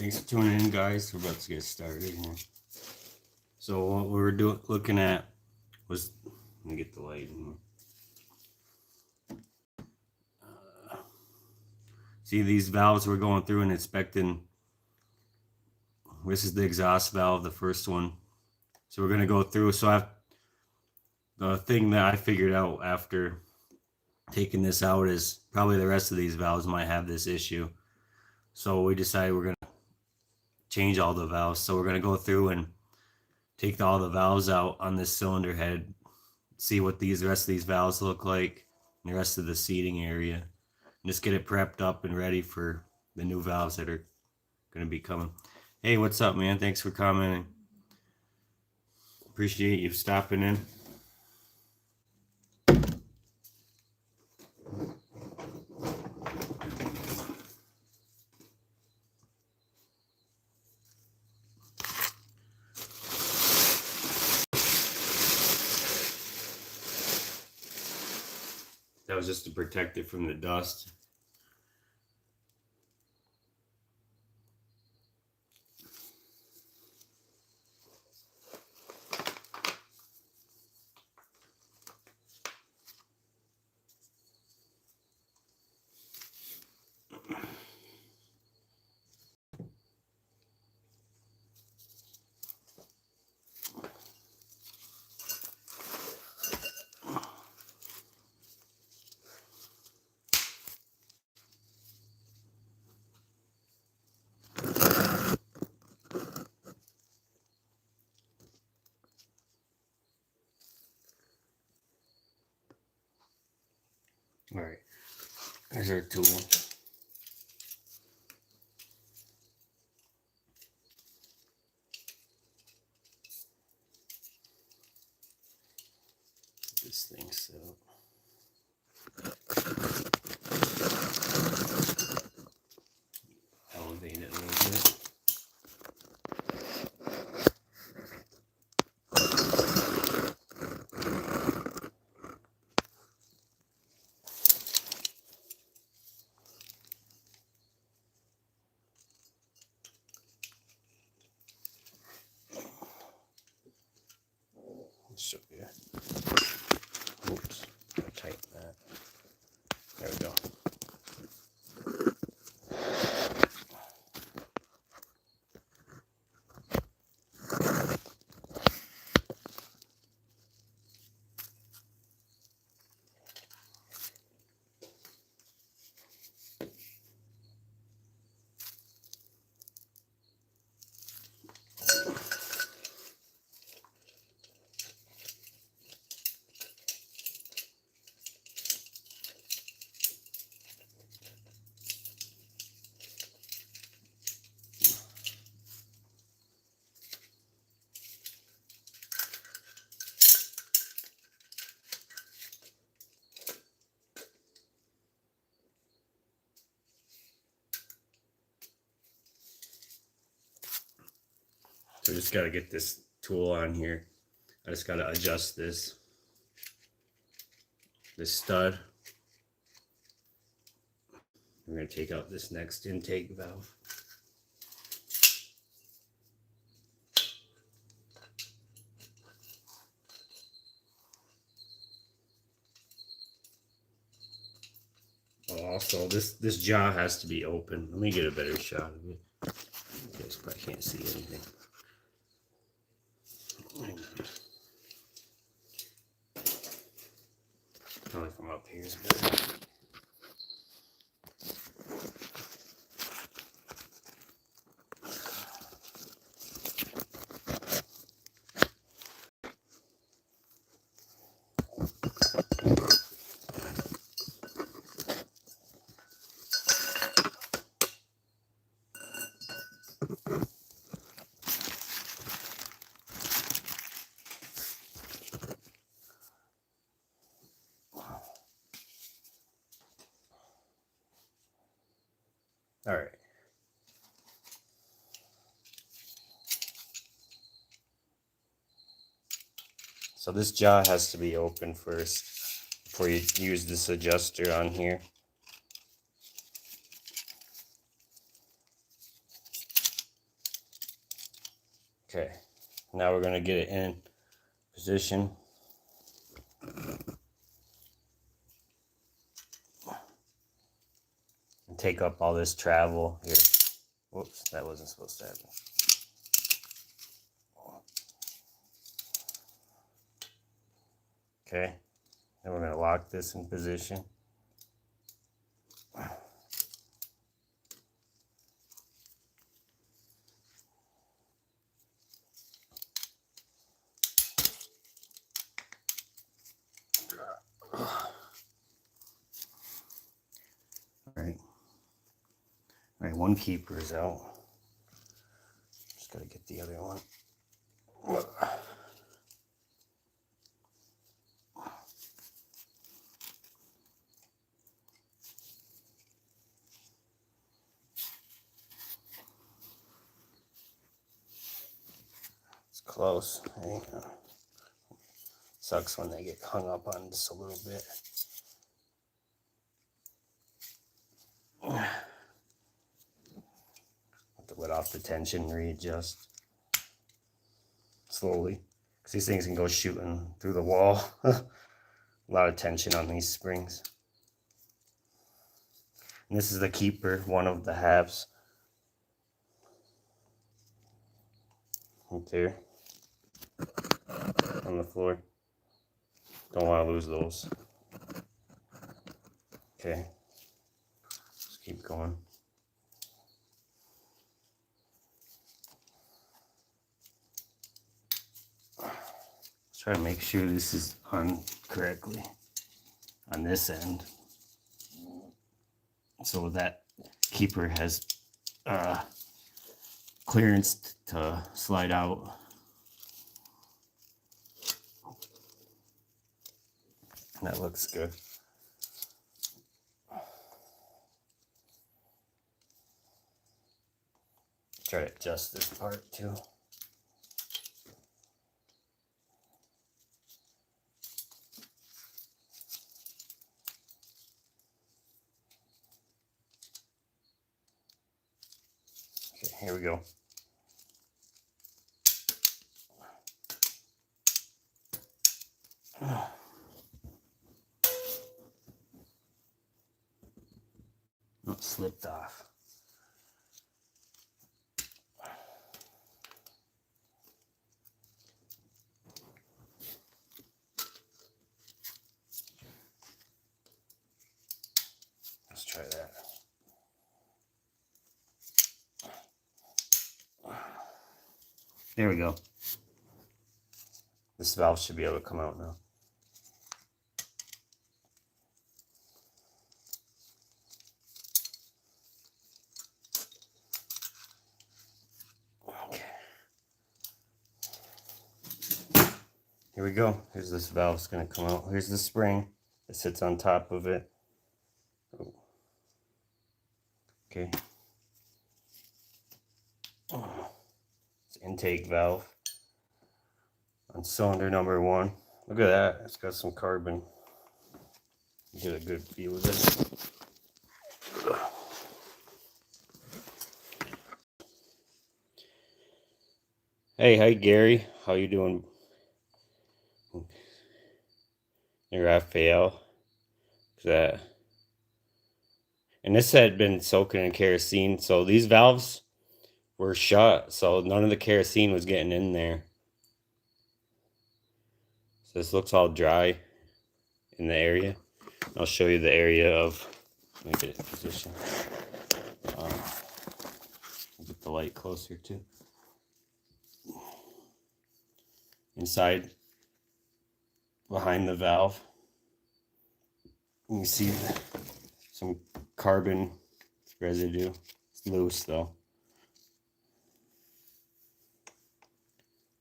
Thanks for tuning in, guys. We're about to get started here. So what we were looking at was, let me get the light in here. See these valves we're going through and inspecting. This is the exhaust valve, the first one. So we're going to go through. So the thing that I figured out after taking this out is probably the rest of these valves might have this issue. So we decided we're going to change all the valves. So we're going to go through and take all the valves out on this cylinder head, see what the rest of these valves look like, and the rest of the seating area, and just get it prepped up and ready for the new valves that are going to be coming. Hey, what's up, man? Thanks for commenting. Appreciate you stopping in. That was just to protect it from the dust. All right, there's our tool. This thing set up. Elevate it a little bit. Show you. Oops, tighten that. There we go. So just got to get this tool on here. I just got to adjust this stud. We're going to take out this next intake valve. Also, this jaw has to be open. Let me get a better shot of it. You guys probably can't see anything. Probably from up here is better. All right. So this jaw has to be open first before you use this adjuster on here. Okay, now we're going to get it in position. And take up all this travel here. Whoops, that wasn't supposed to happen. Okay, then we're going to lock this in position. All right, one keeper is out. Just gotta get the other one. It's close. Sucks when they get hung up on just a little bit. Have to let off the tension, readjust slowly, because these things can go shooting through the wall. A lot of tension on these springs. And this is the keeper, one of the halves. Right there on the floor. Don't want to lose those. Okay, let's keep going. Let's try to make sure this is on correctly on this end, so that keeper has clearance to slide out. That looks good. Try to adjust this part too. Okay, here we go. Oh, slipped off. Let's try that. There we go. This valve should be able to come out now. Okay. Here we go. Here's this valve. It's going to come out. Here's the spring that sits on top of it. Oh. Okay. It's intake valve on cylinder number 1. Look at that. It's got some carbon. Get a good view of this. Hey, hi Gary. How you doing? Hey, Raphael. That. And this had been soaking in kerosene, so these valves were shut, so none of the kerosene was getting in there. So this looks all dry in the area. I'll show you the area of, let me get it in position. Get the light closer too. Inside, behind the valve, you see some carbon residue. It's loose though.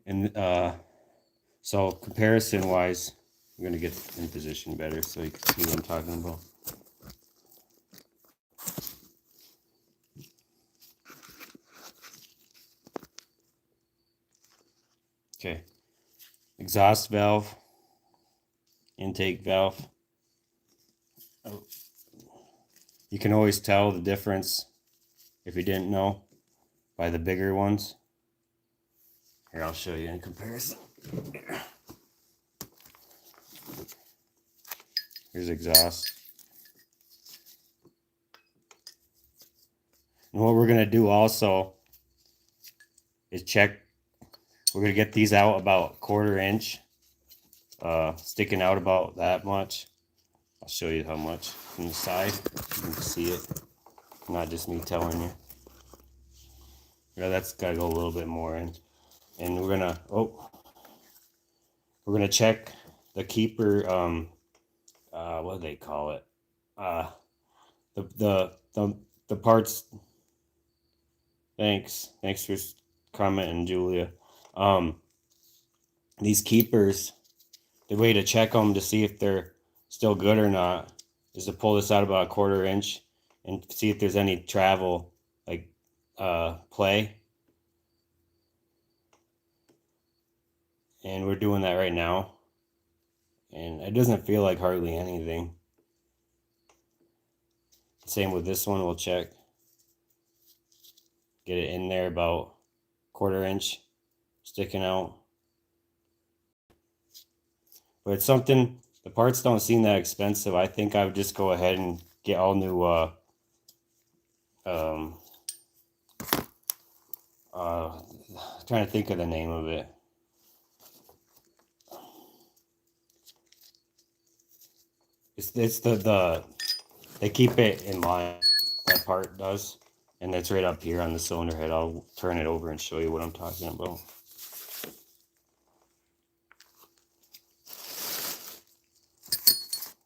And so comparison wise, I'm going to get in position better so you can see what I'm talking about. Okay, exhaust valve, intake valve. Oh. You can always tell the difference, if you didn't know, by the bigger ones. Here, I'll show you in comparison. Here's exhaust. And what we're going to do also is check. We're going to get these out about 1/4 inch. Sticking out about that much. I'll show you how much from the side. You can see it. Not just me telling you. Yeah, that's got to go a little bit more in. And we're gonna check the keeper. What do they call it? The parts. Thanks for commenting, Julia. These keepers, the way to check them to see if they're still good or not is to pull this out about 1/4 inch and see if there's any travel, like play. And we're doing that right now. And it doesn't feel like hardly anything. Same with this one, we'll check. Get it in there about 1/4 inch sticking out. But it's something, the parts don't seem that expensive. I think I would just go ahead and get all new trying to think of the name of it. It's the they keep it in line, that part does, and that's right up here on the cylinder head. I'll turn it over and show you what I'm talking about.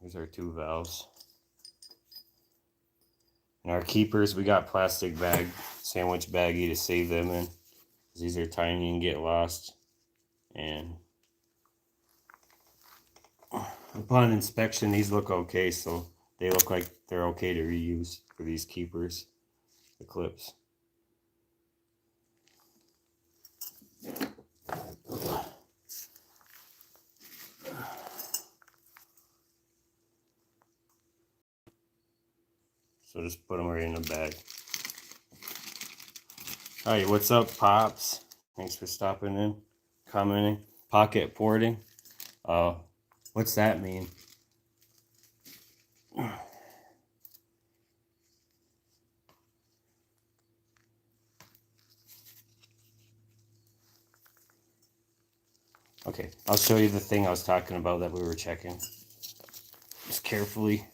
Here's our 2 valves. And our keepers, we got plastic bag, sandwich baggie to save them in. These are tiny and get lost. And upon inspection, these look okay, so they look like they're okay to reuse for these keepers, the clips. So just put them right in the bag. Alright, what's up, Pops? Thanks for stopping in, commenting. Pocket porting. What's that mean? Okay, I'll show you the thing I was talking about that we were checking. Just carefully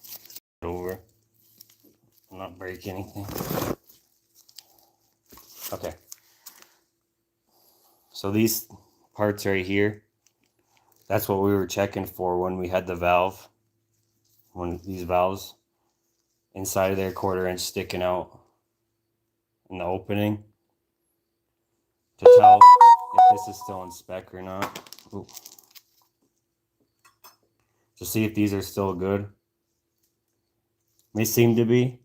over. Not break anything. Okay. So these parts right here, that's what we were checking for when we had the valve. When these valves inside of there, 1/4 inch sticking out in the opening to tell if this is still in spec or not. Ooh. To see if these are still good. They seem to be.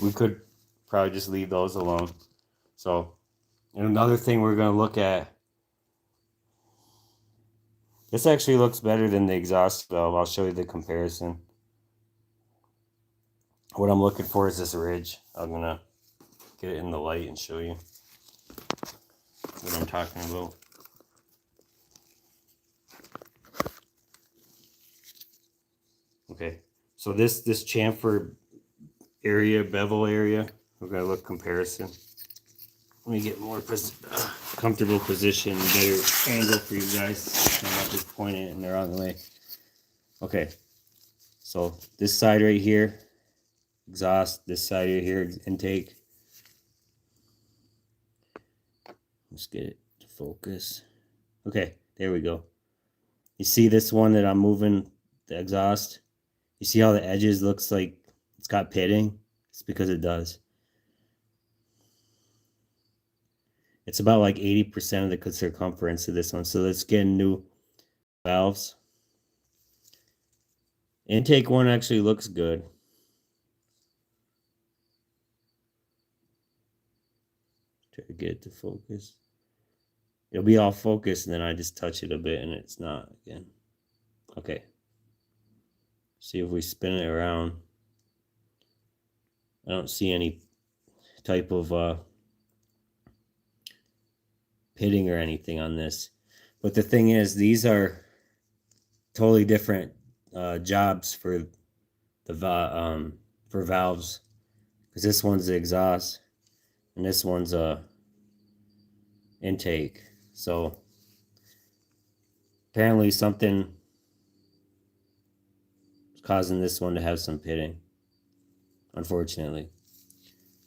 We could probably just leave those alone. So, and another thing we're going to look at. This actually looks better than the exhaust valve. I'll show you the comparison. What I'm looking for is this ridge. I'm going to get it in the light and show you what I'm talking about. Okay, so this chamfer area, bevel area, we're going to look comparison. Let me get more comfortable position, better angle for you guys. I'm not just pointing it in the wrong way. Okay, so this side right here, exhaust, this side right here, intake. Let's get it to focus. Okay, there we go. You see this one that I'm moving, the exhaust? You see how the edges looks like it's got pitting? It's because it does. It's about like 80% of the circumference of this one. So let's get new valves. Intake one actually looks good. Try to get it to focus. It'll be all focused and then I just touch it a bit and it's not again. Okay. See if we spin it around. I don't see any type of pitting or anything on this. But the thing is, these are totally different jobs for the for valves, because this one's the exhaust and this one's a intake. So apparently something is causing this one to have some pitting, unfortunately.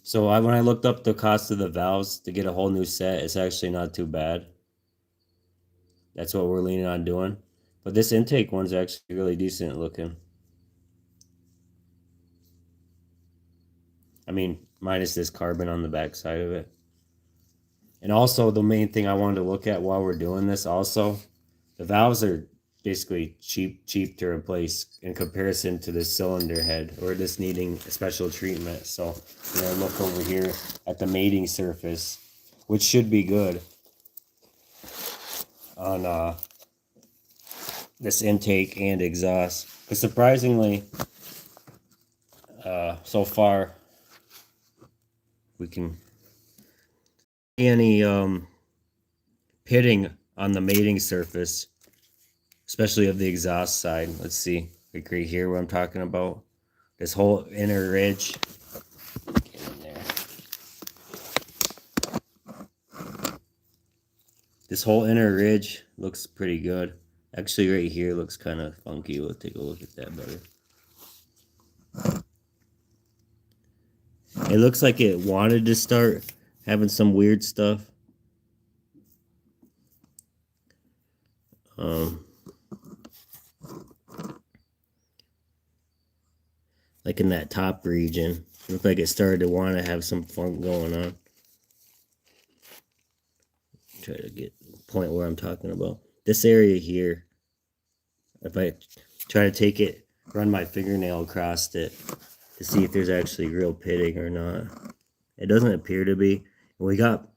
So when I looked up the cost of the valves to get a whole new set, it's actually not too bad. That's what we're leaning on doing. But this intake one's actually really decent looking. I mean, minus this carbon on the back side of it. And also the main thing I wanted to look at while we're doing this also, the valves are basically cheap to replace in comparison to this cylinder head, or this needing a special treatment. So I'm gonna look over here at the mating surface, which should be good on this intake and exhaust. Because surprisingly, so far we can see any pitting on the mating surface, especially of the exhaust side. Let's see, like right here what I'm talking about. This whole inner ridge. Get in there. This whole inner ridge looks pretty good. Actually right here looks kind of funky. We'll take a look at that better. It looks like it wanted to start having some weird stuff. Like in that top region. It looked like it started to want to have some funk going on. Try to get the point where I'm talking about. This area here, if I try to take it, run my fingernail across it to see if there's actually real pitting or not. It doesn't appear to be. We got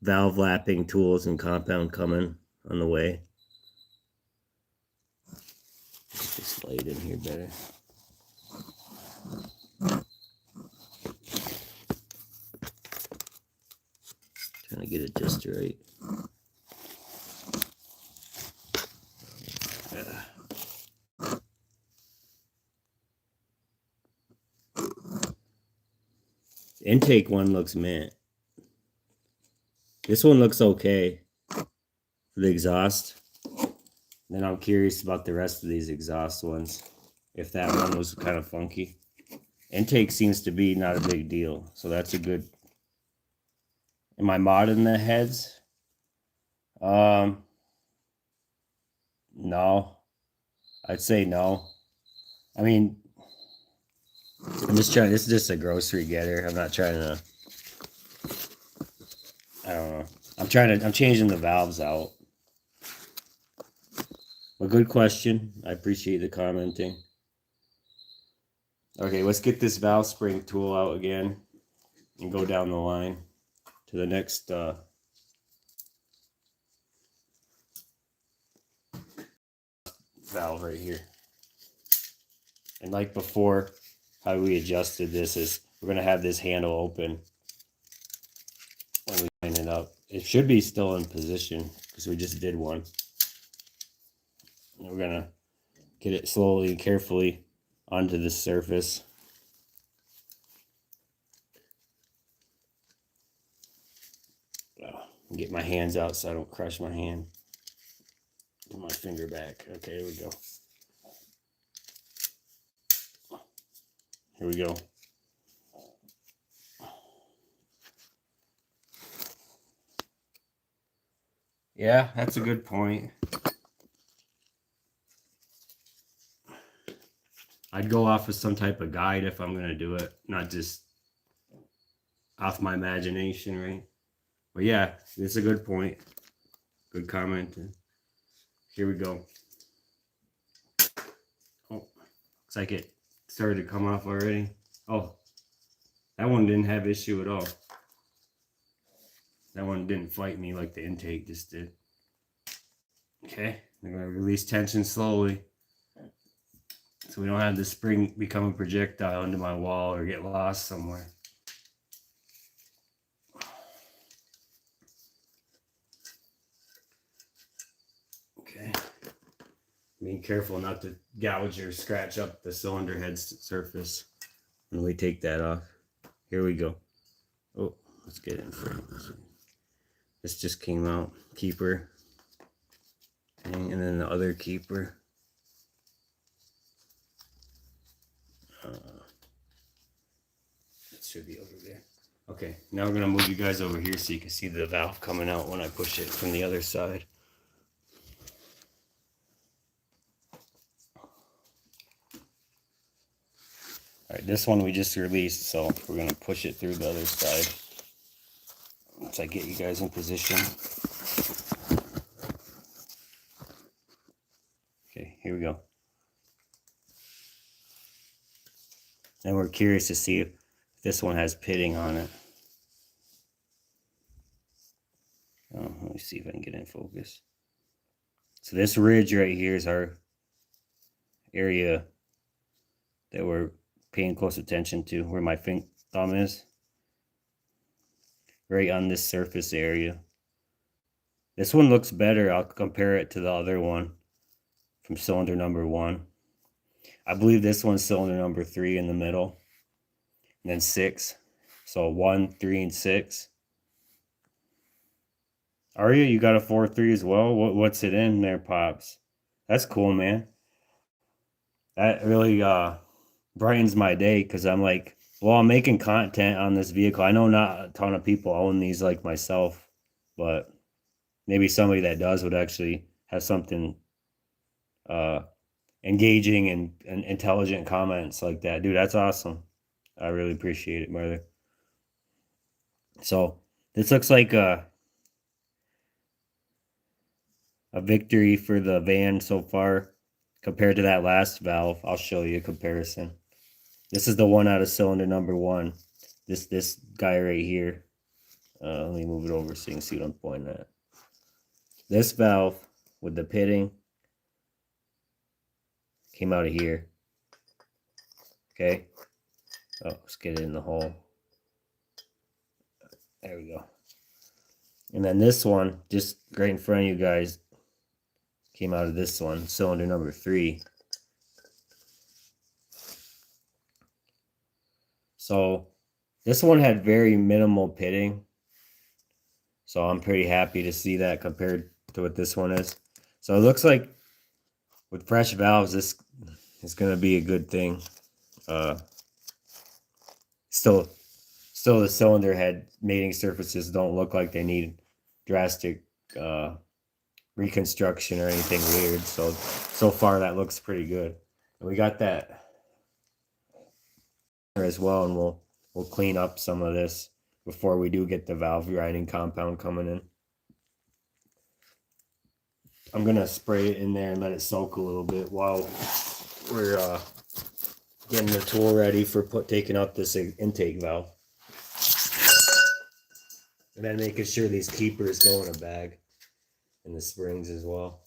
valve lapping tools and compound coming on the way. Get this light in here better. Trying to get it just right. Intake one looks mint. This one looks okay for the exhaust. Then I'm curious about the rest of these exhaust ones, if that one was kind of funky. Intake seems to be not a big deal, so that's a good. Am I modding the heads? No. I'd say no. I mean, I'm just trying. This is just a grocery getter. I'm not trying to. I don't know. I'm changing the valves out. A good question. I appreciate the commenting. Okay, let's get this valve spring tool out again and go down the line to the next valve right here. And like before, how we adjusted this is we're going to have this handle open when we line it up. It should be still in position because we just did one. And we're going to get it slowly and carefully onto the surface. Get my hands out so I don't crush my hand. Put my finger back. Okay, here we go. Here we go. Yeah, that's a good point. I'd go off of some type of guide if I'm going to do it, not just off my imagination, right? But yeah, it's a good point. Good comment. Here we go. Oh, looks like it started to come off already. Oh, that one didn't have issue at all. That one didn't fight me like the intake just did. Okay, I'm going to release tension slowly so we don't have the spring become a projectile into my wall or get lost somewhere. Being careful not to gouge or scratch up the cylinder head surface when we take that off. Here we go. Oh, let's get in frame. This just came out. Keeper. And then the other keeper. It should be over there. Okay, now we're going to move you guys over here so you can see the valve coming out when I push it from the other side. Alright, this one we just released, so we're going to push it through the other side once I get you guys in position. Okay, here we go. And we're curious to see if this one has pitting on it. Oh, let me see if I can get in focus. So this ridge right here is our area that we're paying close attention to, where my thumb is. Right on this surface area. This one looks better. I'll compare it to the other one from cylinder number 1. I believe this one's cylinder number 3 in the middle. And then 6. So 1, 3, and 6. Aria, you got a 4-3 as well? What's it in there, Pops? That's cool, man. That really brightens my day, because I'm like, well, I'm making content on this vehicle. I know not a ton of people own these like myself, but maybe somebody that does would actually have something engaging and intelligent comments like that. Dude, that's awesome. I really appreciate it, brother. So this looks like a victory for the van so far compared to that last valve. I'll show you a comparison. This is the one out of cylinder number 1. This guy right here. Let me move it over so you can see what I'm pointing at. This valve with the pitting came out of here. Okay. Oh, let's get it in the hole. There we go. And then this one, just right in front of you guys, came out of this one, cylinder number 3. So this one had very minimal pitting. So I'm pretty happy to see that compared to what this one is. So it looks like with fresh valves, this is going to be a good thing. Still the cylinder head mating surfaces don't look like they need drastic reconstruction or anything weird. So far that looks pretty good. And we got that as well, and we'll clean up some of this before we do get the valve grinding compound coming in. I'm gonna spray it in there and let it soak a little bit while we're getting the tool ready for taking out this intake valve. And then making sure these keepers go in a bag, and the springs as well.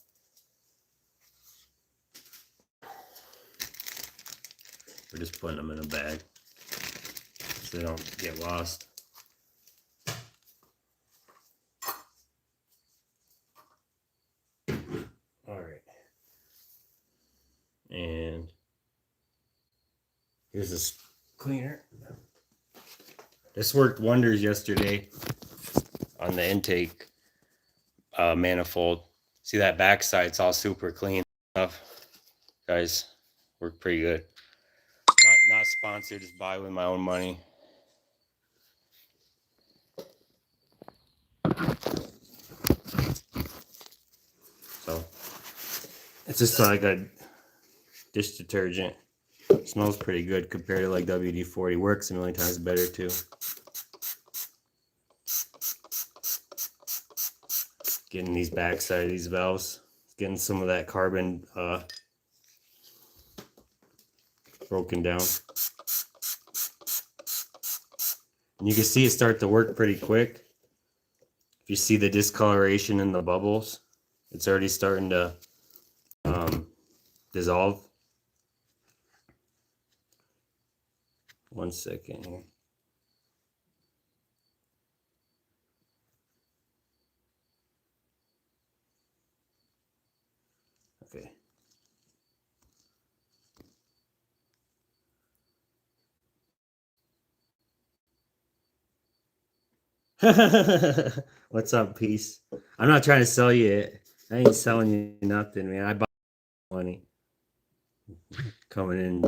We're just putting them in a bag so they don't get lost. All right. And here's this cleaner. This worked wonders yesterday on the intake manifold. See that backside's all super clean stuff. Guys, worked pretty good. Not sponsored, just buy with my own money. So it's just like a dish detergent. It smells pretty good compared to like WD-40. Works a million times better too. Getting these backside of these valves, getting some of that carbon broken down. And you can see it start to work pretty quick. If you see the discoloration in the bubbles, it's already starting to dissolve. One second here. Okay. What's up, Peace? I'm not trying to sell you it. I ain't selling you nothing, man. I bought money coming in.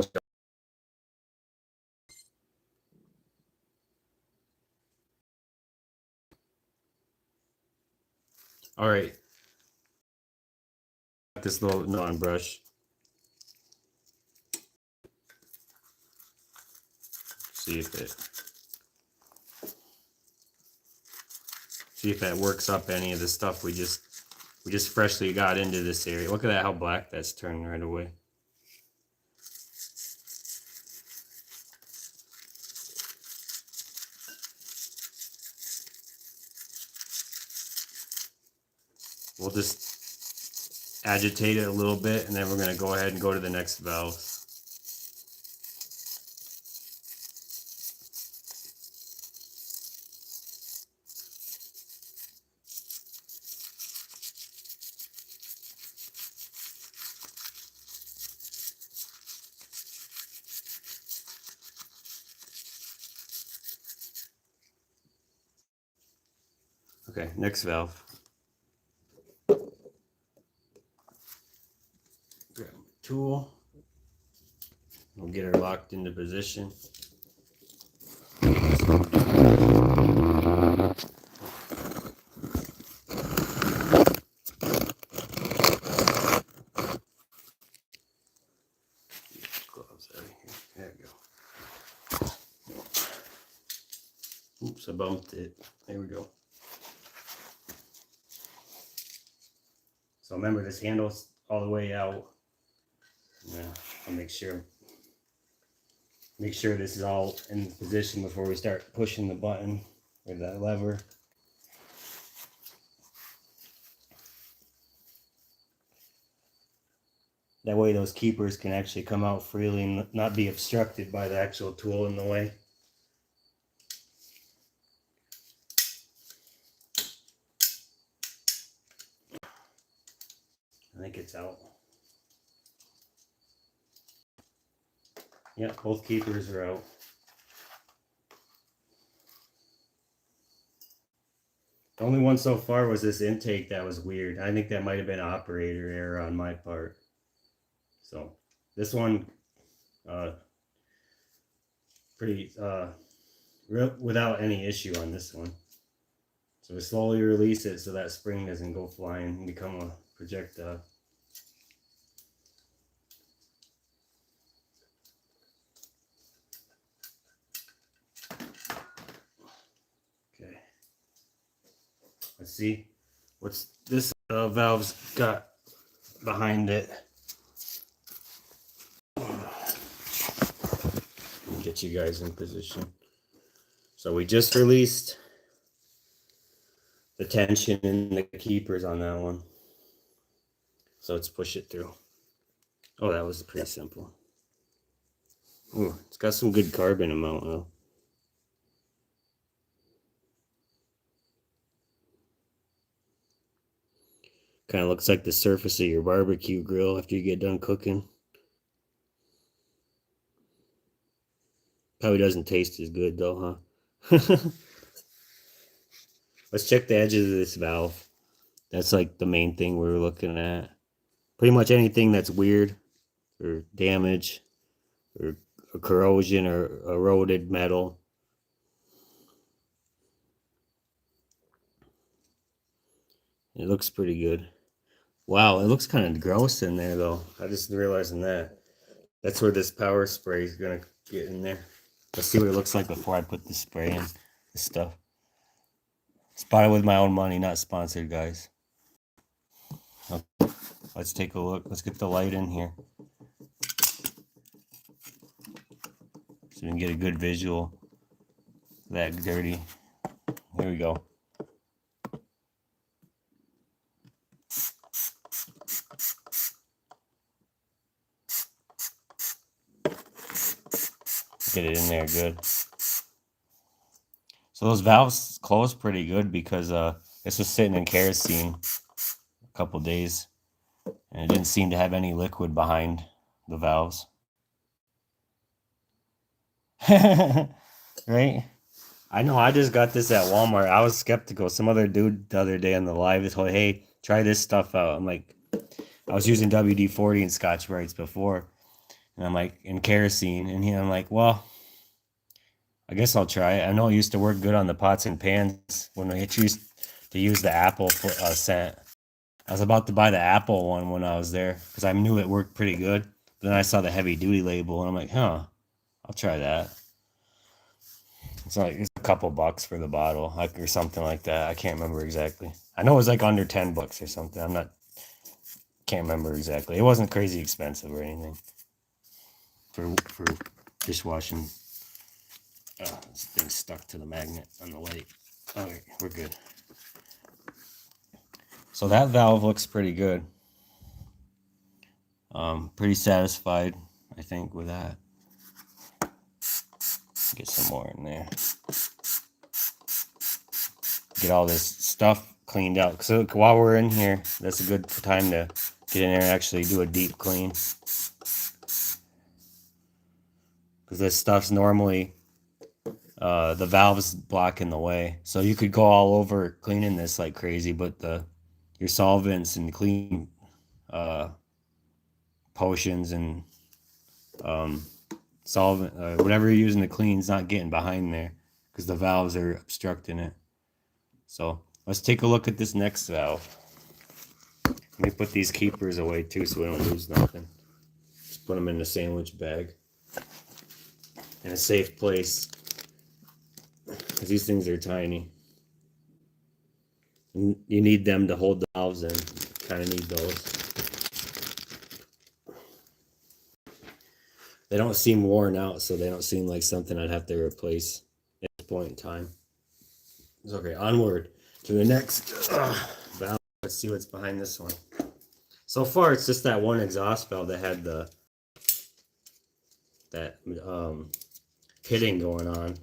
All right. This little non brush. See if that works up any of the stuff we just freshly got into this area. Look at that, how black that's turned right away. We'll just agitate it a little bit, and then we're going to go ahead and go to the next valve. Okay, next valve. Grab a tool. We'll get her locked into position. Gloves out of here. There we go. Oops, I bumped it. There we go. So remember, this handle's all the way out. Yeah, I'll make sure this is all in position before we start pushing the button or that lever. That way those keepers can actually come out freely and not be obstructed by the actual tool in the way. I think it's out. Yep, both keepers are out. The only one so far was this intake that was weird. I think that might have been operator error on my part. So this one, pretty without any issue on this one. So we slowly release it so that spring doesn't go flying and become a projectile. Okay. Let's see what's this valve's got behind it. Get you guys in position. So we just released the tension in the keepers on that one. So let's push it through. Oh, that was pretty simple. Ooh, it's got some good carbon amount though. Kind of looks like the surface of your barbecue grill after you get done cooking. Probably doesn't taste as good though, huh? Let's check the edges of this valve. That's like the main thing we were looking at. Pretty much anything that's weird or damage or corrosion or eroded metal. It looks pretty good. Wow, it looks kind of gross in there though. I just realizing that. That's where this power spray is gonna get in there. Let's see what it looks like before I put the spray in this stuff. It's bought it with my own money, not sponsored, guys. Okay, let's take a look. Let's get the light in here so we can get a good visual. That dirty. There we go. Get it in there good. So those valves closed pretty good because this was sitting in kerosene a couple days, and it didn't seem to have any liquid behind the valves. Right? I know. I just got this at Walmart. I was skeptical. Some other dude the other day on the live told, "Hey, try this stuff out." I'm like, I was using WD-40 and Scotch Brites before, and I'm like, in kerosene, and I'm like, well, I guess I'll try it. I know it used to work good on the pots and pans when I used to use the apple scent. I was about to buy the apple one when I was there because I knew it worked pretty good. But then I saw the heavy duty label, and I'm like, huh, I'll try that. It's like it's a couple bucks for the bottle, like or something like that. I can't remember exactly. I know it was like under $10 or something. Can't remember exactly. It wasn't crazy expensive or anything for dishwashing. This thing's stuck to the magnet on the light. Okay, we're good. So that valve looks pretty good. Pretty satisfied, I think, with that. Get some more in there. Get all this stuff cleaned out. So while we're in here, that's a good time to get in there and actually do a deep clean. Because this stuff's normally, the valve's blocking the way. So you could go all over cleaning this like crazy, but your solvents and clean potions and solvent, whatever you're using to clean is not getting behind there because the valves are obstructing it. So let's take a look at this next valve. Let me put these keepers away too so we don't lose nothing. Just put them in the sandwich bag in a safe place because these things are tiny. And you need them to hold the valves in. Kind of need those. They don't seem worn out, so they don't seem like something I'd have to replace at this point in time. It's okay, onward to the next valve. Let's see what's behind this one. So far, it's just that one exhaust valve that had that pitting going on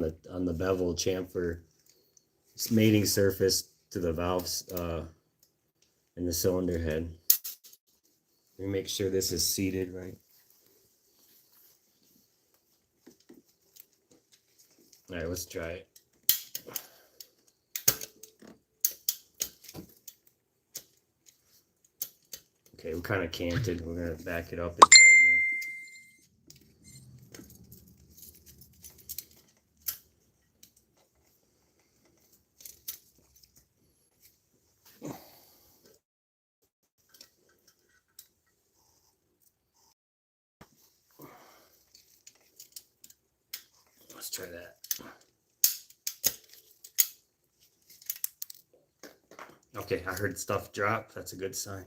the bevel chamfer mating surface to the valves in the cylinder head. Let me make sure this is seated right. All right, let's try it. Okay, we're kind of canted. We're going to back it up and try again. Let's try that. Okay, I heard stuff drop. That's a good sign.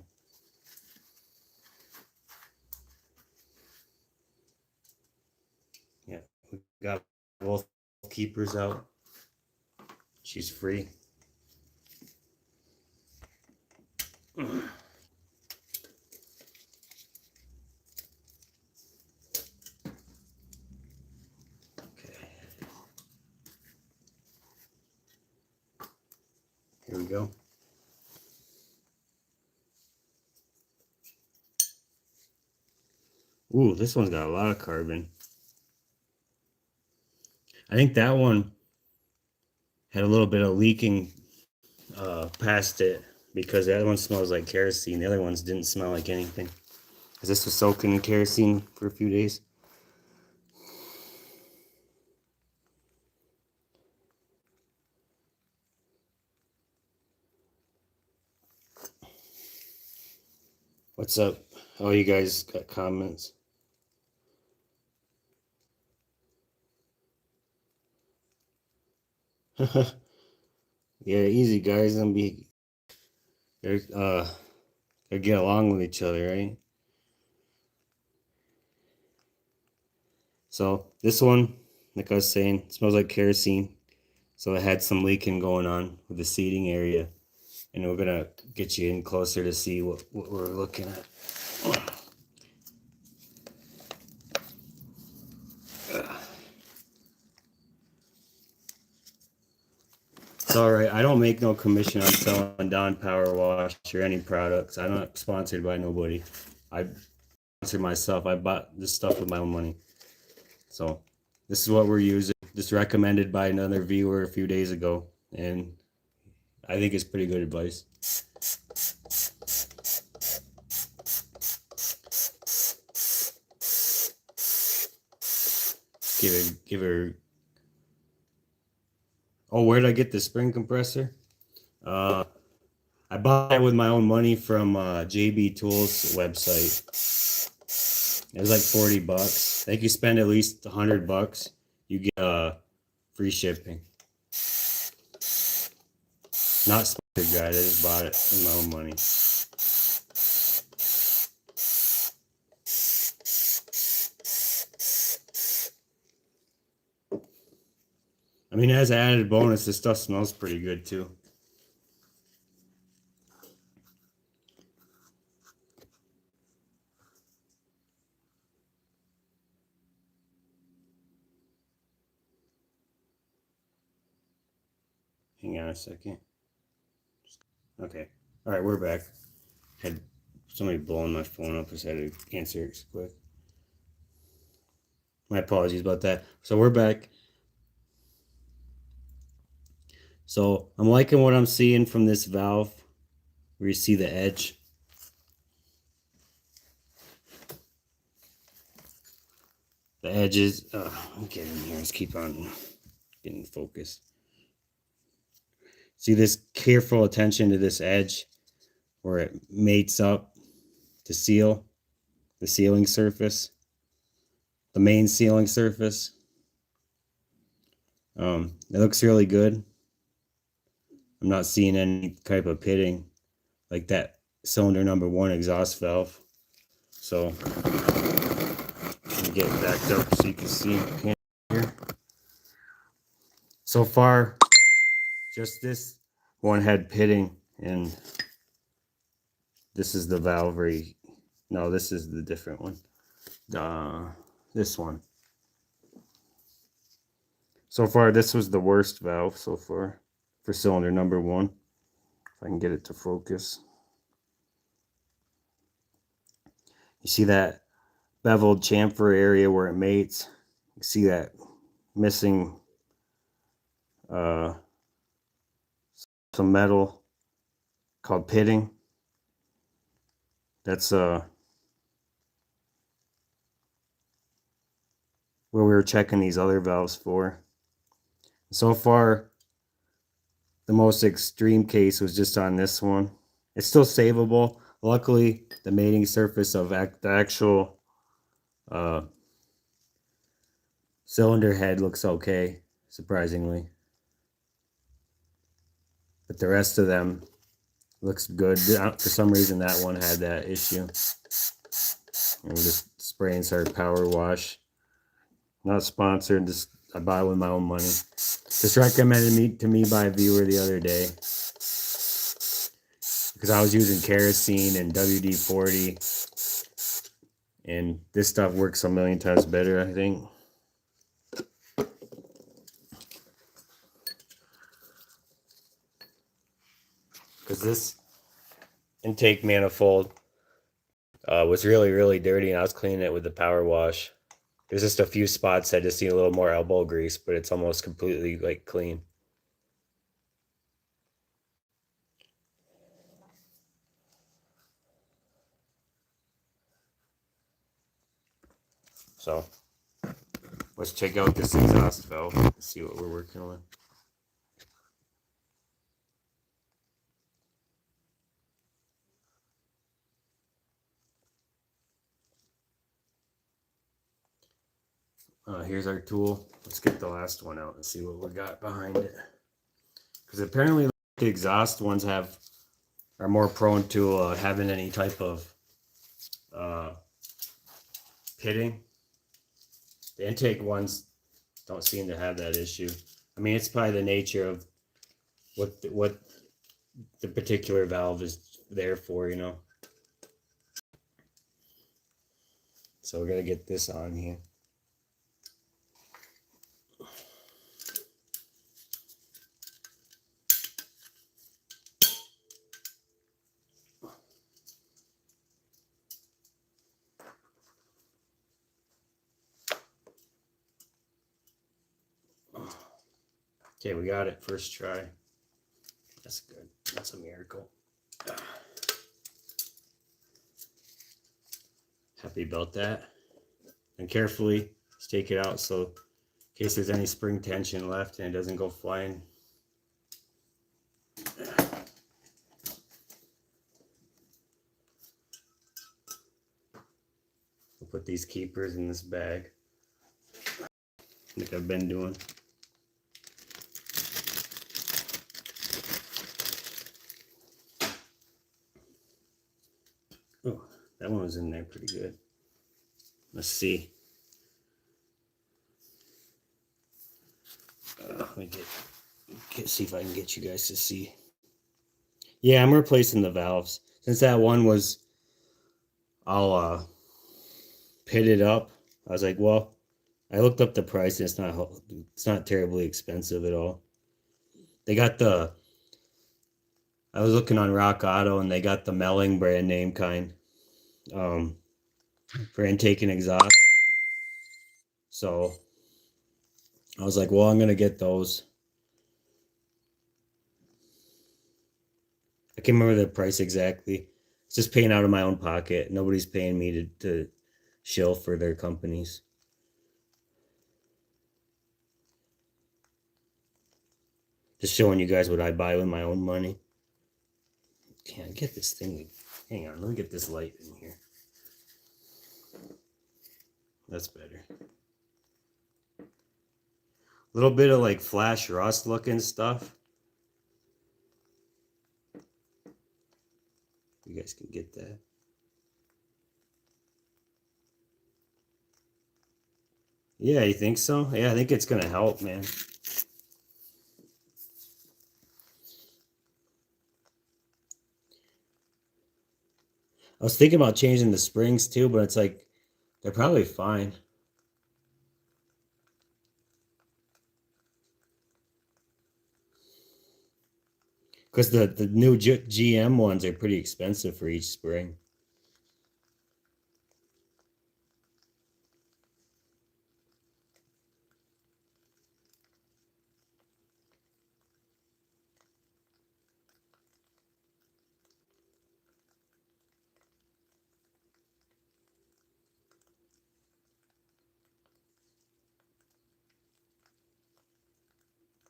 Yeah, we got both keepers out. She's free. Okay. Here we go. Ooh, this one's got a lot of carbon. I think that one had a little bit of leaking past it because the other one smells like kerosene. The other ones didn't smell like anything because this was soaking in kerosene for a few days. What's up? Oh, you guys got comments? Yeah, easy guys. They're they get along with each other, right? So this one, like I was saying, smells like kerosene. So it had some leaking going on with the seating area. And we're gonna get you in closer to see what we're looking at. It's all right. I don't make no commission on selling Dawn Power Wash or any products. I'm not sponsored by nobody. I sponsor myself. I bought this stuff with my own money. So this is what we're using. just recommended by another viewer a few days ago, and I think it's pretty good advice. Give her. Oh, where did I get the spring compressor? I bought it with my own money from JB Tools website. It was like $40. I think you spend at least $100, you get free shipping. Not sponsored, guys. I just bought it with my own money. I mean, as an added bonus, this stuff smells pretty good too. Hang on a second. Okay. All right, we're back. Had somebody blowing my phone up. I just had to answer it quick. My apologies about that. So we're back. So I'm liking what I'm seeing from this valve, where you see the edge. The edges. I'm getting here. Let's keep on getting focused. See this careful attention to this edge where it mates up to seal the sealing surface, the main sealing surface. It looks really good. I'm not seeing any type of pitting like that cylinder number 1 exhaust valve. So let me get it backed up so you can see here. So far, just this one had pitting, and this is the valve no, this is the different one. This one. So far, this was the worst valve so far for cylinder number 1. If I can get it to focus. You see that beveled chamfer area where it mates? You see that missing some metal called pitting. That's where we were checking these other valves for. So far, the most extreme case was just on this one. It's still savable. Luckily, the mating surface of the actual cylinder head looks okay, surprisingly. But the rest of them looks good. For some reason, that one had that issue. And we're just spraying our power wash. Not sponsored, just I bought it with my own money. Just recommended to me by a viewer the other day. Because I was using kerosene and WD-40. And this stuff works a million times better, I think. Because this intake manifold was really, really dirty, and I was cleaning it with the power wash. There's just a few spots that just need a little more elbow grease, but it's almost completely like clean. So let's check out this exhaust valve and see what we're working on. Here's our tool. Let's get the last one out and see what we got behind it. Because apparently the exhaust ones are more prone to having any type of pitting. The intake ones don't seem to have that issue. I mean, it's probably the nature of what the particular valve is there for, you know. So we're gonna get this on here. Okay, we got it. First try. That's good. That's a miracle. Happy about that. And carefully take it out so in case there's any spring tension left and it doesn't go flying. We'll put these keepers in this bag like I've been doing. Oh, that one was in there pretty good. Let's see. Let me see if I can get you guys to see. Yeah, I'm replacing the valves. Since that one was all pitted up, I was like, well, I looked up the price and it's not terribly expensive at all. They got I was looking on Rock Auto and they got the Melling brand name kind for intake and exhaust. So I was like, well, I'm gonna get those. I can't remember the price exactly. It's just paying out of my own pocket. Nobody's paying me to shill for their companies. Just showing you guys what I buy with my own money. Can't get this thing. Hang on, let me get this light in here. That's better. A little bit of like flash rust looking stuff. You guys can get that. Yeah, you think so? Yeah, I think it's gonna help, man. I was thinking about changing the springs too, but it's like they're probably fine. Because the new GM ones are pretty expensive for each spring.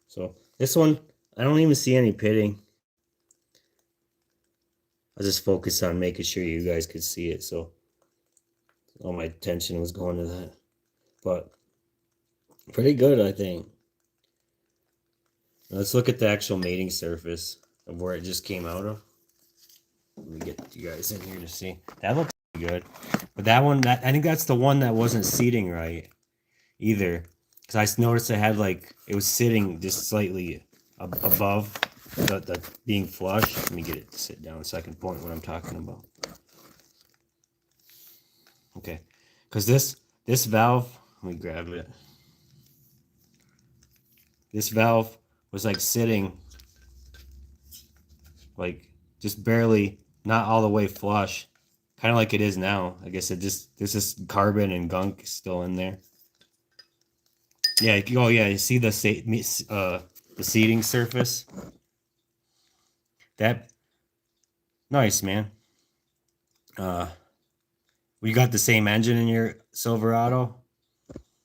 So this one, I don't even see any pitting. I just focused on making sure you guys could see it, so all my attention was going to that. But pretty good, I think. Let's look at the actual mating surface of where it just came out of. Let me get you guys in here to see. That looks good. But that one, I think that's the one that wasn't seating right either. Because I noticed it was sitting just slightly above the being flush. Let me get it to sit down so I can point what I'm talking about. Okay. Because this valve, let me grab it. This valve was like sitting like just barely, not all the way flush, kind of like it is now. I guess there's this carbon and gunk still in there. Yeah. Oh yeah. You see the seating surface? That nice, man. You got the same engine in your Silverado?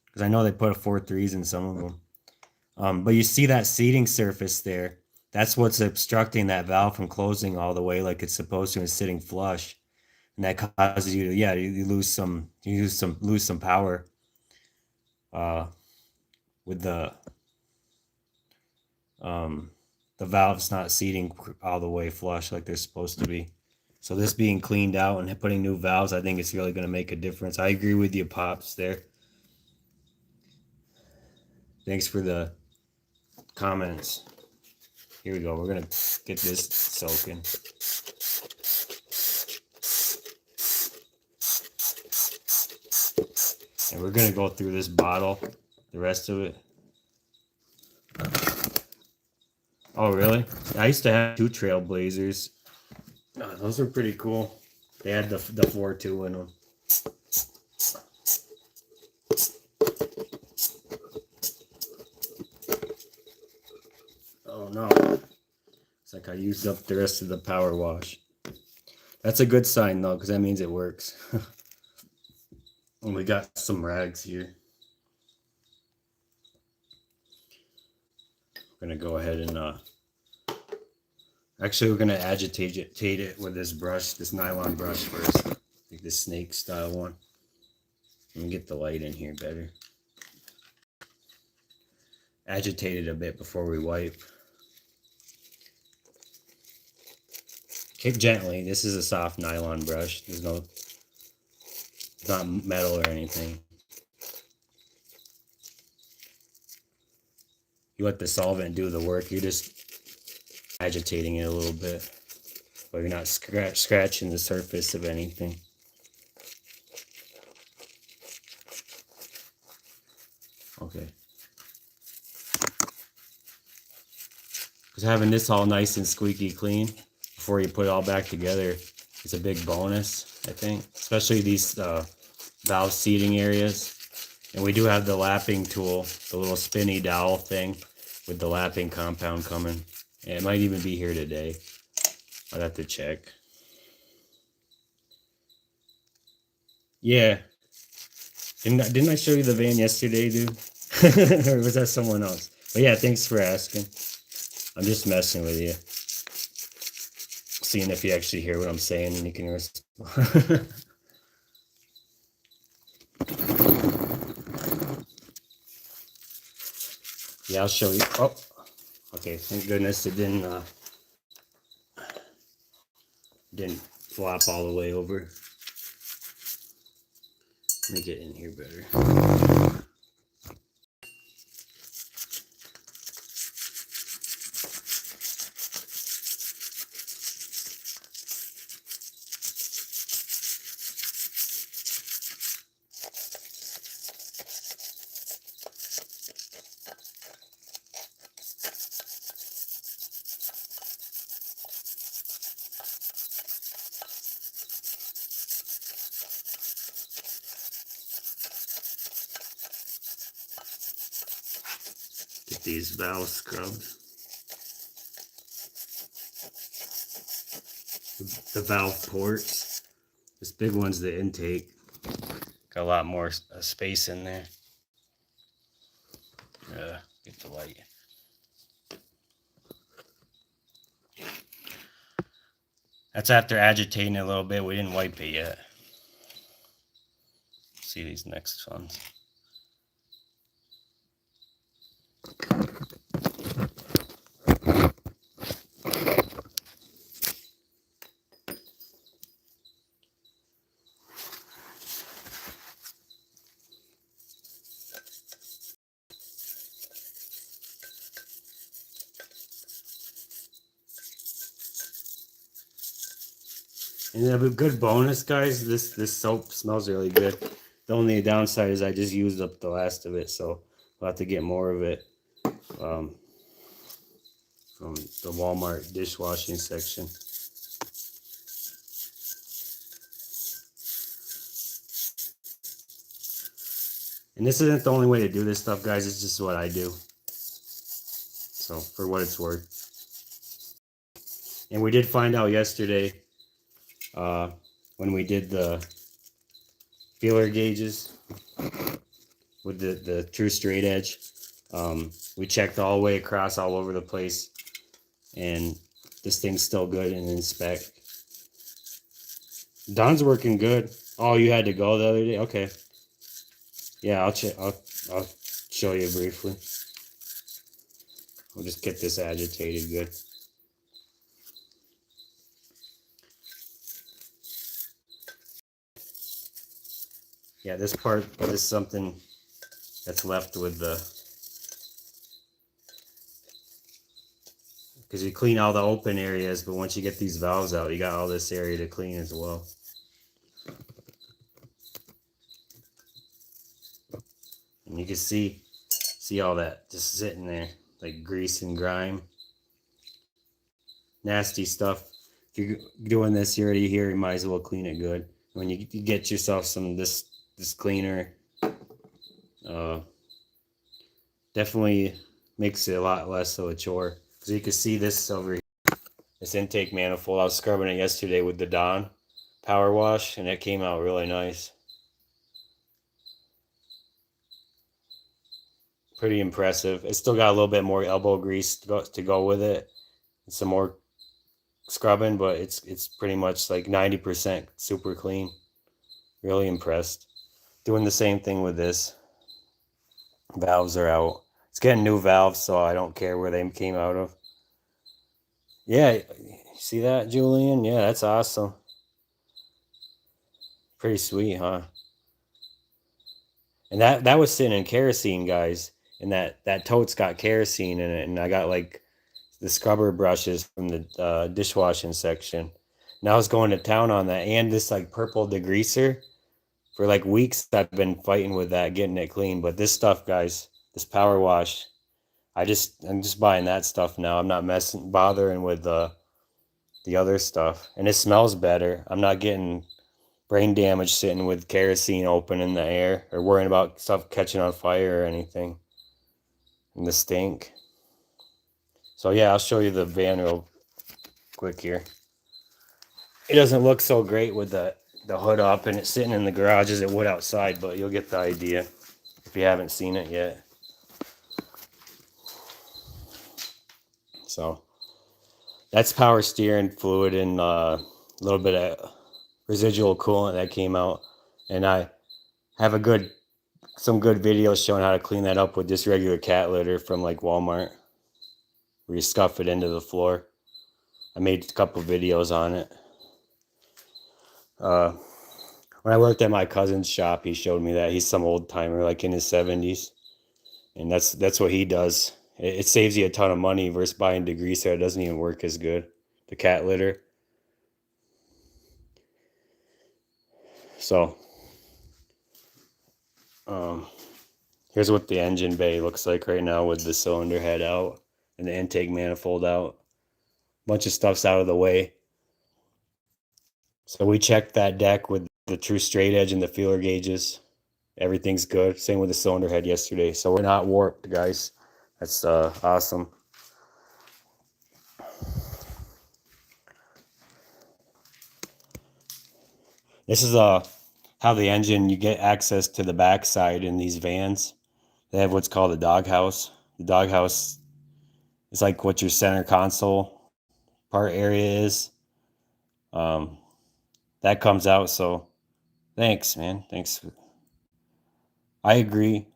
Because I know they put a 4.3s in some of them. But you see that seating surface there? That's what's obstructing that valve from closing all the way like it's supposed to and sitting flush. And that causes you to, yeah, you lose some power with the valves not seating all the way flush like they're supposed to be. So this being cleaned out and putting new valves, I think it's really going to make a difference. I agree with you, Pops, there. Thanks for the comments. Here we go. We're going to get this soaking. And we're going to go through this bottle, the rest of it. Oh, really? I used to have 2 Trailblazers. Oh, those were pretty cool. They had the 4.2 in them. Oh no. It's like I used up the rest of the power wash. That's a good sign though, because that means it works. And we got some rags here. We're gonna go ahead and actually we're gonna agitate it with this brush, this nylon brush first. Like this snake style one. Let me get the light in here better. Agitate it a bit before we wipe. Kick gently. This is a soft nylon brush. It's not metal or anything. You let the solvent do the work. You're just agitating it a little bit, but you're not scratching the surface of anything. Okay. Because having this all nice and squeaky clean before you put it all back together is a big bonus, I think. Especially these valve seating areas. And we do have the lapping tool, the little spinny dowel thing with the lapping compound coming. And it might even be here today. I'll have to check. Yeah. Didn't I show you the van yesterday, dude? Or was that someone else? But yeah, thanks for asking. I'm just messing with you. Seeing if you actually hear what I'm saying and you can respond. Yeah, I'll show you. Oh, okay. Thank goodness it didn't flop all the way over. Let me get in here better. Get these valves scrubbed. The valve ports. This big one's the intake. Got a lot more space in there. Get the light. That's after agitating it a little bit. We didn't wipe it yet. See these next ones. And a good bonus, guys, this soap smells really good. The only downside is I just used up the last of it, so we'll have to get more of it from the Walmart dishwashing section. And this isn't the only way to do this stuff, guys. It's just what I do. So, for what it's worth. And we did find out yesterday when we did the feeler gauges with the true straight edge. We checked all the way across all over the place, and this thing's still good in inspec. Don's working good. Oh, you had to go the other day? Okay. Yeah, I'll show you briefly. We'll just get this agitated good. Yeah, this part is something that's left with the, because you clean all the open areas, but once you get these valves out, you got all this area to clean as well. And you can see all that just sitting there, like grease and grime. Nasty stuff. If you're doing this, you're already here, you might as well clean it good. When you get yourself some this cleaner, definitely makes it a lot less of a chore. So you can see this over here, this intake manifold. I was scrubbing it yesterday with the Dawn power wash, and it came out really nice. Pretty impressive. It's still got a little bit more elbow grease to go with it, and some more scrubbing, but it's pretty much like 90% super clean. Really impressed. Doing the same thing with this. Valves are out. It's getting new valves, so I don't care where they came out of. Yeah, see that, Julian? Yeah, that's awesome. Pretty sweet, huh? And that was sitting in kerosene, guys. And that tote's got kerosene in it, and I got like the scrubber brushes from the dishwashing section. And I was going to town on that, and this like purple degreaser. For like weeks, I've been fighting with that, getting it clean. But this stuff, guys, this power wash, I'm just buying that stuff now. I'm not bothering with the other stuff, and it smells better. I'm not getting brain damage sitting with kerosene open in the air or worrying about stuff catching on fire or anything. And the stink. So yeah, I'll show you the van real quick here. It doesn't look so great with the hood up and it's sitting in the garage as it would outside, but you'll get the idea if you haven't seen it yet. So that's power steering fluid and a little bit of residual coolant that came out, and I have some good videos showing how to clean that up with just regular cat litter from like Walmart, where you scuff it into the floor. I made a couple videos on it. When I worked at my cousin's shop, he showed me that. He's some old timer, like in his 70s, and that's what he does. It saves you a ton of money versus buying degreaser. It doesn't even work as good, the cat litter. So here's what the engine bay looks like right now with the cylinder head out and the intake manifold out. Bunch of stuff's out of the way. So we checked that deck with the true straight edge and the feeler gauges. Everything's good. Same with the cylinder head yesterday. So we're not warped, guys. That's awesome. This is how the engine, you get access to the backside in these vans. They have what's called a doghouse. The doghouse is like what your center console part area is. That comes out, so thanks, man. Thanks. I agree.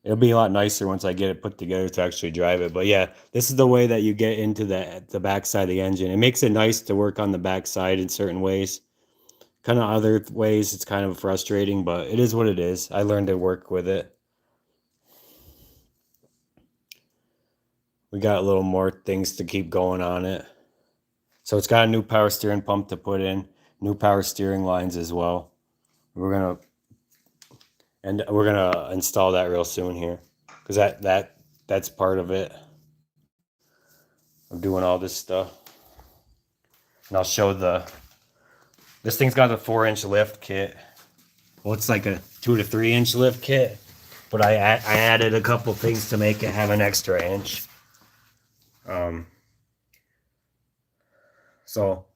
It'll be a lot nicer once I get it put together to actually drive it. But yeah, this is the way that you get into the backside of the engine. It makes it nice to work on the backside in certain ways. Kind of other ways, it's kind of frustrating, but it is what it is. I learned to work with it. We got a little more things to keep going on it. So it's got a new power steering pump to put in, new power steering lines as well. We're gonna install that real soon here, because that's part of it. I'm doing all this stuff, and I'll show this thing's got a 4-inch lift kit. Well, it's like a 2 to 3 inch lift kit, but I added a couple things to make it have an extra inch. So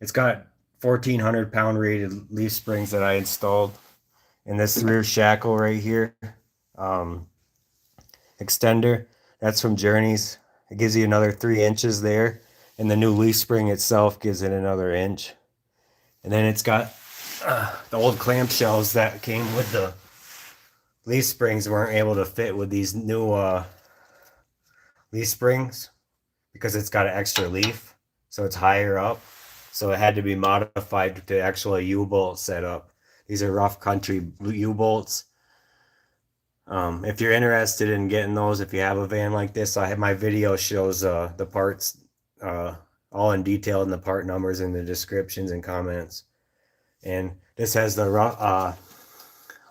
it's got 1,400 pound rated leaf springs that I installed in this rear shackle right here. Extender, that's from Journeys. It gives you another 3 inches there, and the new leaf spring itself gives it another inch. And then it's got the old clamshells that came with the leaf springs weren't able to fit with these new leaf springs because it's got an extra leaf, so it's higher up. So it had to be modified to actually a U-bolt setup. These are rough country U-bolts. If you're interested in getting those, if you have a van like this, I have my video shows the parts all in detail in the part numbers in the descriptions and comments. And this has the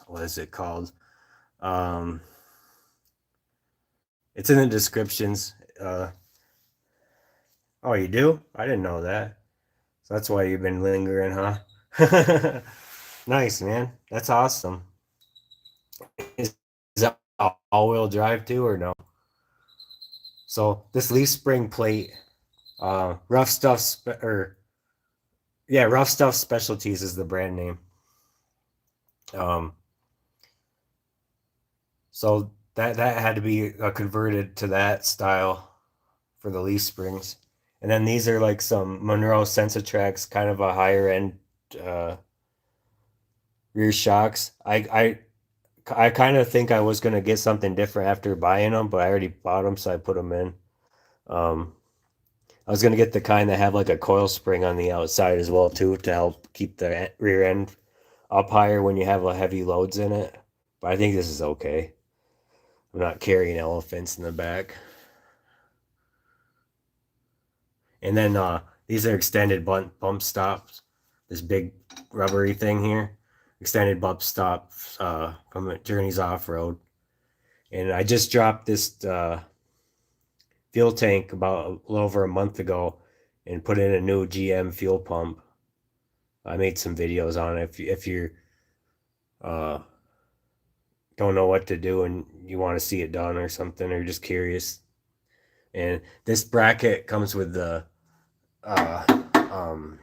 what is it called? It's in the descriptions. Oh, you do? I didn't know that. So that's why you've been lingering, huh? Nice, man. That's awesome. Is that all-wheel drive too, or no? So this leaf spring plate, Rough Stuff or yeah, Rough Stuff Specialties is the brand name. Um, so that had to be converted to that style for the leaf springs, and then these are like some Monroe Sensatrax, kind of a higher end uh, rear shocks. I kind of think I was gonna get something different after buying them, but I already bought them, so I put them in. Um, I was gonna get the kind that have like a coil spring on the outside as well too, to help keep the rear end up higher when you have heavy loads in it. But I think this is okay. I'm not carrying elephants in the back. And then these are extended bump stops. This big rubbery thing here, extended bump stops from Journeys Off Road. And I just dropped this fuel tank about a little over a month ago, and put in a new GM fuel pump. I made some videos on it. If you uh, don't know what to do and you want to see it done or something, or you're just curious. And this bracket comes with uh, um,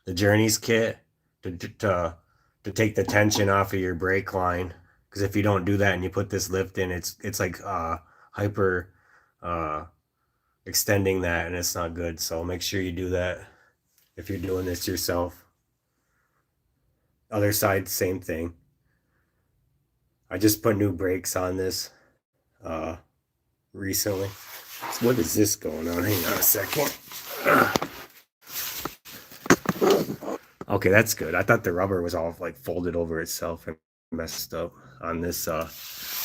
the Journeys kit to take the tension off of your brake line. Because if you don't do that and you put this lift in, it's like hyper uh, extending that, and it's not good. So make sure you do that if you're doing this yourself. Other side, same thing. I just put new brakes on this uh, recently. So what is this going on? Hang on a second. Okay, that's good. I thought the rubber was all like folded over itself and messed up on this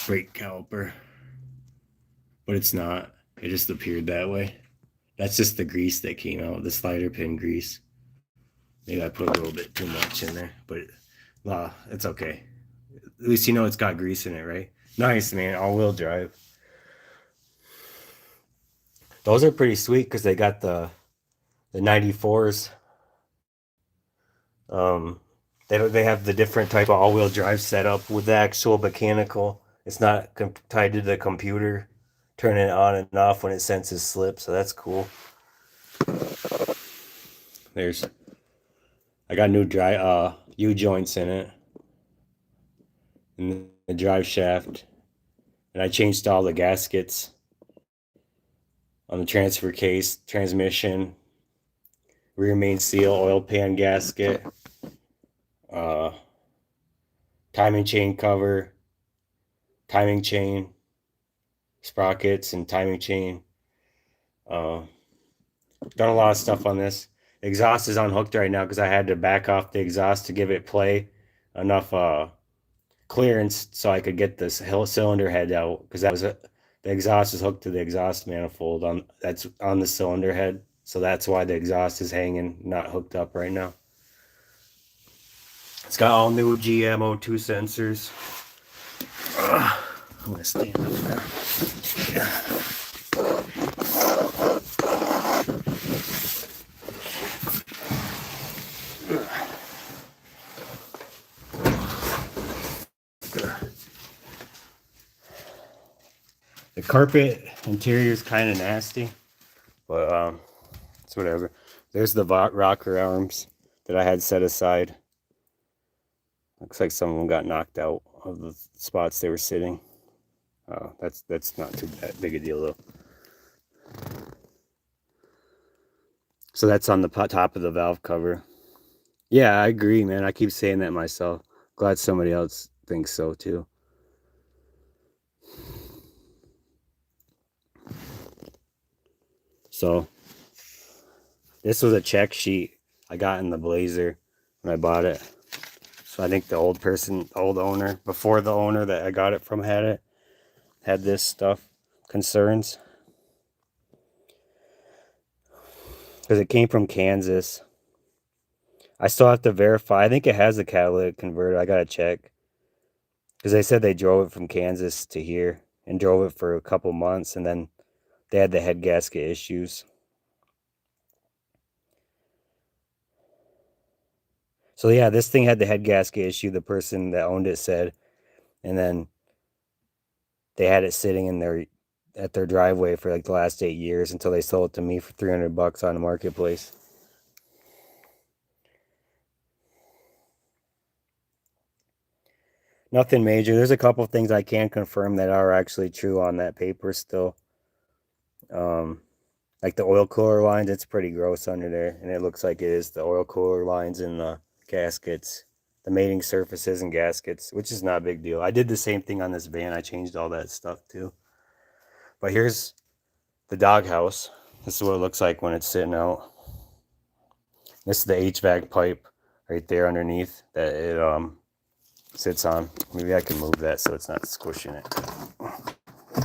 brake caliper, but it's not. It just appeared that way. That's just the grease that came out, the slider pin grease. Maybe I put a little bit too much in there, but it's okay. At least you know it's got grease in it, right? Nice, man. All-wheel drive. Those are pretty sweet because they got the 94s. Um, they have the different type of all-wheel drive setup with the actual mechanical. It's not tied to the computer, turning it on and off when it senses slip. So that's cool. There's I got new drive U joints in it, and the drive shaft, and I changed all the gaskets on the transfer case, transmission, rear main seal, oil pan gasket, uh, timing chain cover, timing chain, sprockets, and timing chain. Uh, Done a lot of stuff on this. The exhaust is unhooked right now because I had to back off the exhaust to give it play enough clearance so I could get this cylinder head out, because that was the exhaust is hooked to the exhaust manifold on that's on the cylinder head. So that's why the exhaust is hanging, not hooked up right now. It's got all new GMO2 sensors. I'm gonna stand up now. The carpet interior is kind of nasty, but it's whatever. There's the rocker arms that I had set aside. Looks like some of them got knocked out of the spots they were sitting. That's not too big a deal though. So that's on the top of the valve cover. Yeah, I agree, man. I keep saying that myself. Glad somebody else thinks so too. So this was a check sheet I got in the Blazer when I bought it. So I think the old owner, before the owner that I got it from had this stuff, concerns. Because it came from Kansas. I still have to verify. I think it has a catalytic converter. I gotta check. Because they said they drove it from Kansas to here and drove it for a couple months, and then they had the head gasket issues. So yeah, this thing had the head gasket issue, the person that owned it said. And then they had it sitting in at their driveway for like the last 8 years until they sold it to me for $300 on the marketplace. Nothing major. There's a couple things I can confirm that are actually true on that paper still. Like the oil cooler lines, it's pretty gross under there, and it looks like it is the oil cooler lines and the gaskets, the mating surfaces and gaskets, which is not a big deal. I did the same thing on this van. I changed all that stuff too. But here's the doghouse. This is what it looks like when it's sitting out. This is the HVAC pipe right there underneath that it sits on. Maybe I can move that so it's not squishing it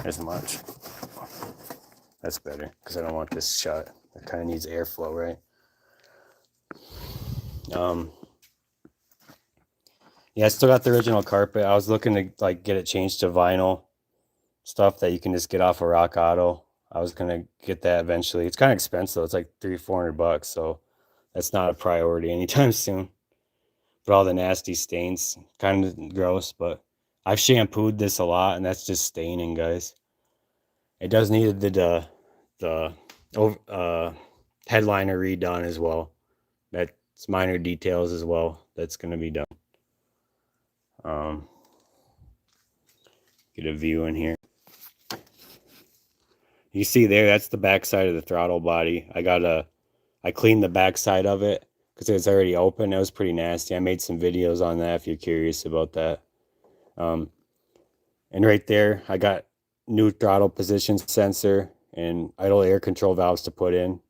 as much. That's better because I don't want this shut. It kind of needs airflow, right? Yeah, I still got the original carpet. I was looking to like get it changed to vinyl stuff that you can just get off of Rock Auto. I was gonna get that eventually. It's kind of expensive. It's like $300-400, so that's not a priority anytime soon. But all the nasty stains, kind of gross. But I've shampooed this a lot, and that's just staining, guys. It does need the headliner redone as well. That's minor details as well. That's gonna be done. Get a view in here. You see there, that's the back side of the throttle body. I cleaned the back side of it because it was already open. It was pretty nasty. I made some videos on that if you're curious about that. And right there, I got new throttle position sensor and idle air control valves to put in.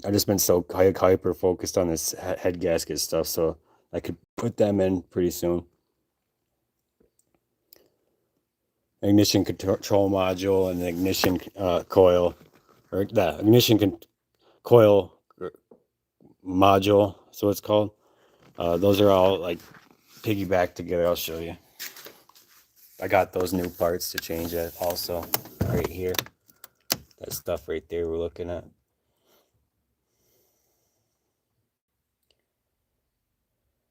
I've just been so hyper focused on this head gasket stuff, so I could put them in pretty soon. Ignition control module and the ignition coil, or the ignition coil module, so it's called. Those are all like piggyback together. I'll show you. I got those new parts to change that also right here. That stuff right there we're looking at.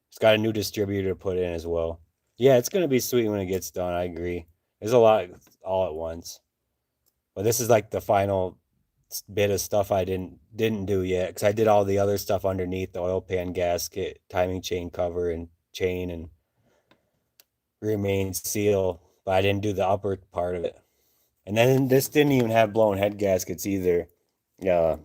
It's got a new distributor to put in as well. Yeah, it's gonna be sweet when it gets done. I agree. There's a lot all at once, but this is like the final bit of stuff I didn't do yet because I did all the other stuff underneath: the oil pan gasket, timing chain cover, and chain and rear main seal. But I didn't do the upper part of it. And then this didn't even have blown head gaskets either. Yeah.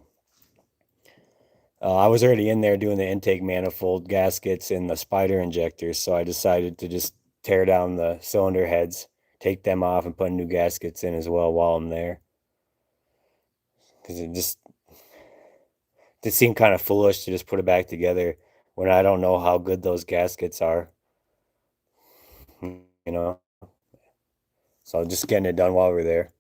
I was already in there doing the intake manifold gaskets and the spider injectors, so I decided to just tear down the cylinder heads, take them off, and put new gaskets in as well while I'm there. Because it seemed kind of foolish to just put it back together when I don't know how good those gaskets are. You know? So just getting it done while we're there.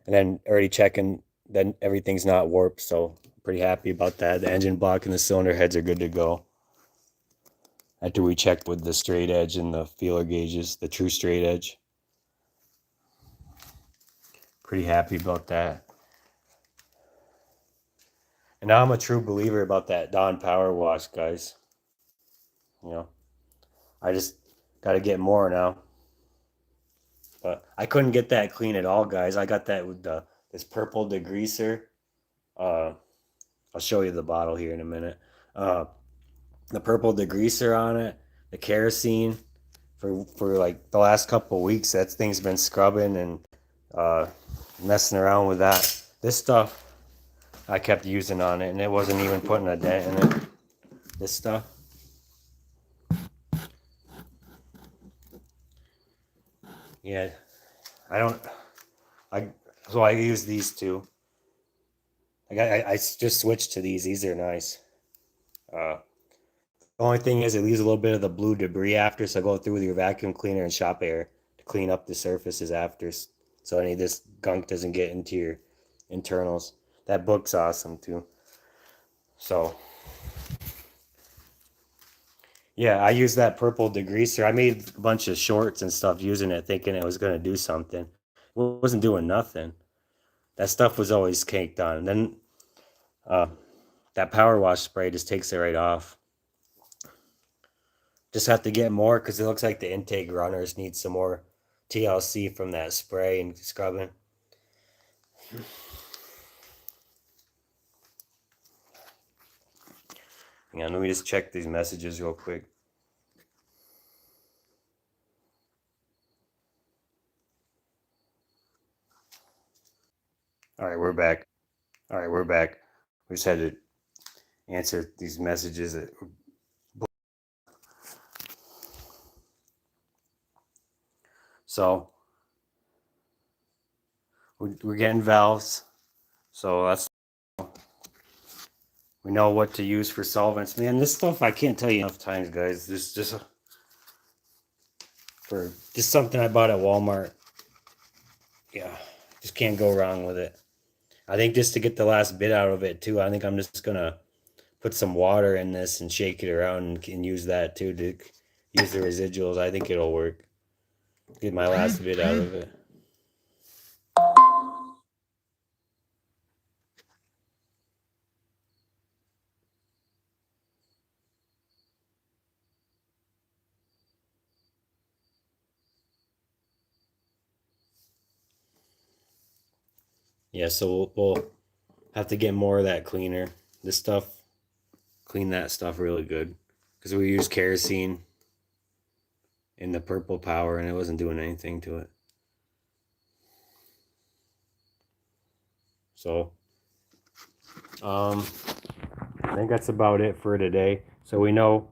And then already checking that everything's not warped, so pretty happy about that. The engine block and the cylinder heads are good to go. After we checked with the straight edge and the feeler gauges, the true straight edge. Pretty happy about that. And now I'm a true believer about that Dawn Power Wash, guys. You know, I just got to get more now. But I couldn't get that clean at all, guys. I got that with this purple degreaser. I'll show you the bottle here in a minute. The purple degreaser on it, the kerosene for like the last couple of weeks. That thing's been scrubbing and messing around with that. This stuff I kept using on it, and it wasn't even putting a dent in it. This stuff. Yeah, so I use these two. I just switched to these. These are nice. The only thing is it leaves a little bit of the blue debris after, so go through with your vacuum cleaner and shop air to clean up the surfaces after, so any of this gunk doesn't get into your internals. That book's awesome too. So yeah, I used that purple degreaser. I made a bunch of shorts and stuff using it, thinking it was going to do something. It wasn't doing nothing. That stuff was always caked on. And then that power wash spray just takes it right off. Just have to get more because it looks like the intake runners need some more TLC from that spray and scrubbing. Hang on, let me just check these messages real quick. All right, we're back. We just had to answer these messages. So we're getting valves. So that's, we know what to use for solvents. Man, this stuff I can't tell you enough times, guys. This just something I bought at Walmart. Yeah, just can't go wrong with it. I think just to get the last bit out of it too, I think I'm just gonna put some water in this and shake it around and use that too to use the residuals. I think it'll work. Get my last bit out of it. Yeah, so we'll have to get more of that cleaner. This stuff, clean that stuff really good. Because we used kerosene in the purple power and it wasn't doing anything to it. So, I think that's about it for today. So we know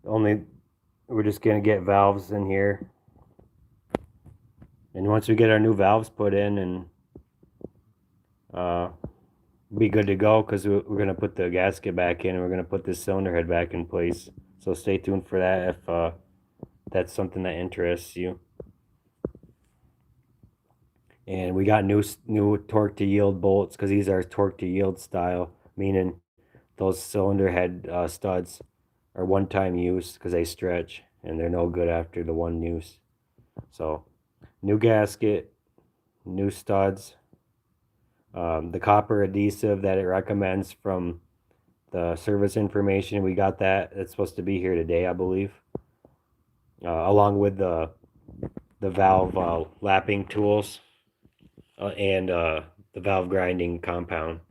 we're just going to get valves in here. And once we get our new valves put in and be good to go, because we're going to put the gasket back in and we're going to put this cylinder head back in place. So stay tuned for that if that's something that interests you. And we got new torque to yield bolts, because these are torque to yield style, meaning those cylinder head studs are one-time use because they stretch and they're no good after the one use. So new gasket, new studs, the copper adhesive that it recommends from the service information, we got that. It's supposed to be here today, I believe, along with the valve lapping tools and the valve grinding compound.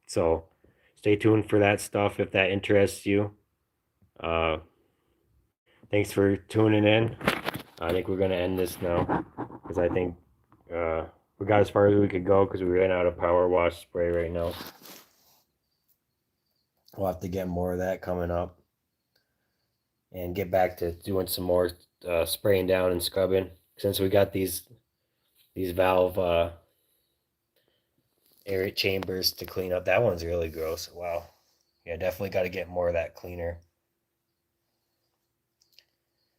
So stay tuned for that stuff if that interests you. Thanks for tuning in. I think we're going to end this now, because I think we got as far as we could go because we ran out of power wash spray right now. We'll have to get more of that coming up and get back to doing some more spraying down and scrubbing, since we got these valve air chambers to clean up. That one's really gross. Wow. Yeah, definitely got to get more of that cleaner.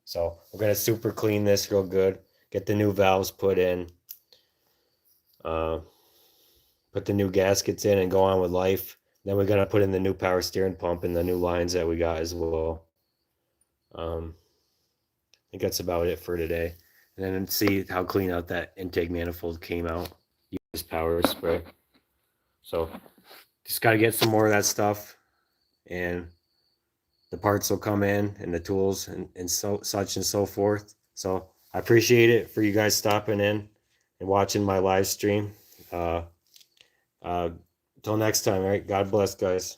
So we're going to super clean this real good, get the new valves put in, put the new gaskets in and go on with life. Then we're going to put in the new power steering pump and the new lines that we got as well. I think that's about it for today. And then see how clean out that intake manifold came out. Use power spray. So just got to get some more of that stuff, and the parts will come in and the tools and such and so forth. So I appreciate it for you guys stopping in and watching my live stream. Till next time, all right? God bless, guys.